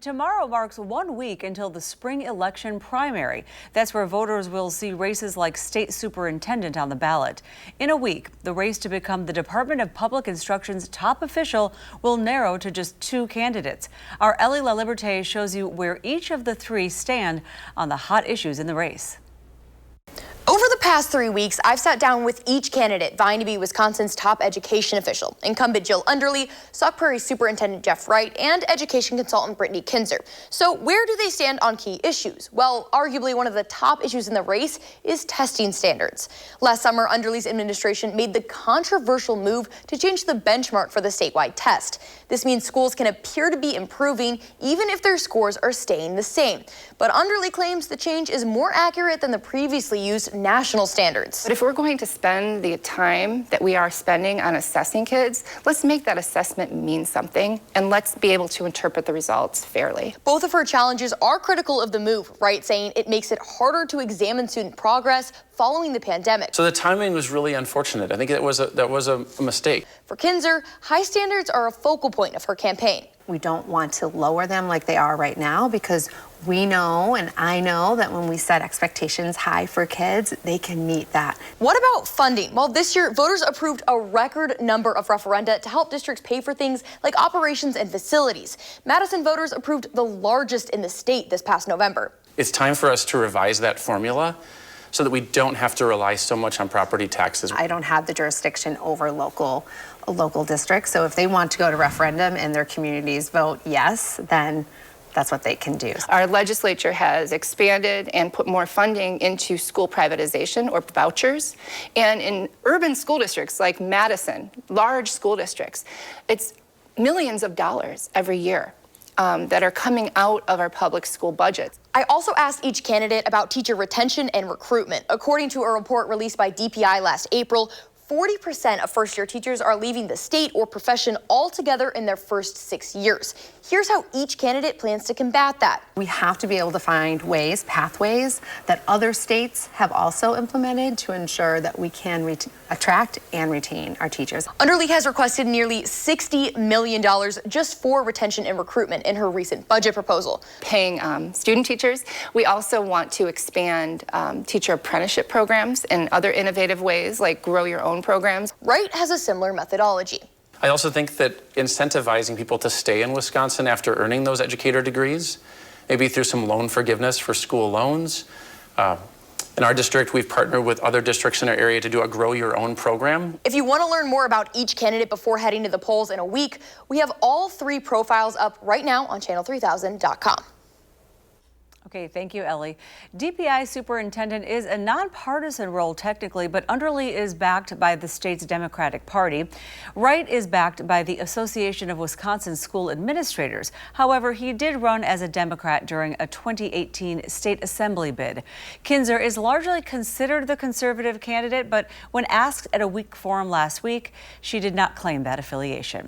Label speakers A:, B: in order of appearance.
A: Tomorrow marks 1 week until the spring election primary. That's where voters will see races like state superintendent on the ballot. In a week, the race to become the Department of Public Instruction's top official will narrow to just 2 candidates. Our Ellie LaLiberte shows you where each of the 3 stand on the hot issues in the race.
B: Over the past 3 weeks, I've sat down with each candidate vying to be Wisconsin's top education official. Incumbent Jill Underly, Sauk Prairie Superintendent Jeff Wright, and education consultant Brittany Kinzer. So where do they stand on key issues? Well, arguably one of the top issues in the race is testing standards. Last summer, Underly's administration made the controversial move to change the benchmark for the statewide test. This means schools can appear to be improving even if their scores are staying the same. But Underly claims the change is more accurate than the previously used national standards.
C: But if we're going to spend the time that we are spending on assessing kids, let's make that assessment mean something, and let's be able to interpret the results fairly.
B: Both of her challenges are critical of the move, Wright saying it makes it harder to examine student progress following the pandemic.
D: So the timing was really unfortunate. I think that was a mistake.
B: For Kinzer, high standards are a focal point of her campaign.
E: We don't want to lower them like they are right now because we know, and I know, that when we set expectations high for kids, they can meet that.
B: What about funding? Well, this year, voters approved a record number of referenda to help districts pay for things like operations and facilities. Madison voters approved the largest in the state this past November.
D: It's time for us to revise that formula so that we don't have to rely so much on property taxes.
E: I don't have the jurisdiction over local districts, so if they want to go to referendum and their communities vote yes, then that's what they can do.
C: Our legislature has expanded and put more funding into school privatization or vouchers. And in urban school districts like Madison, large school districts, it's millions of dollars every year that are coming out of our public school budgets.
B: I also asked each candidate about teacher retention and recruitment. According to a report released by DPI last April, 40% of first-year teachers are leaving the state or profession altogether in their first 6 years. Here's how each candidate plans to combat that.
E: We have to be able to find ways, pathways, that other states have also implemented to ensure that we can attract and retain our teachers.
B: Underly has requested nearly $60 million just for retention and recruitment in her recent budget proposal.
C: Paying student teachers. We also want to expand teacher apprenticeship programs and other innovative ways like grow your own programs.
B: Wright has a similar methodology.
D: I also think that incentivizing people to stay in Wisconsin after earning those educator degrees, maybe through some loan forgiveness for school loans. In our district, we've partnered with other districts in our area to do a Grow Your Own program.
B: If you want to learn more about each candidate before heading to the polls in a week, we have all 3 profiles up right now on channel3000.com.
A: Okay, thank you, Ellie. DPI superintendent is a nonpartisan role technically, but Underly is backed by the state's Democratic Party. Wright is backed by the Association of Wisconsin School Administrators. However, he did run as a Democrat during a 2018 state assembly bid. Kinzer is largely considered the conservative candidate, but when asked at a week forum last week, she did not claim that affiliation.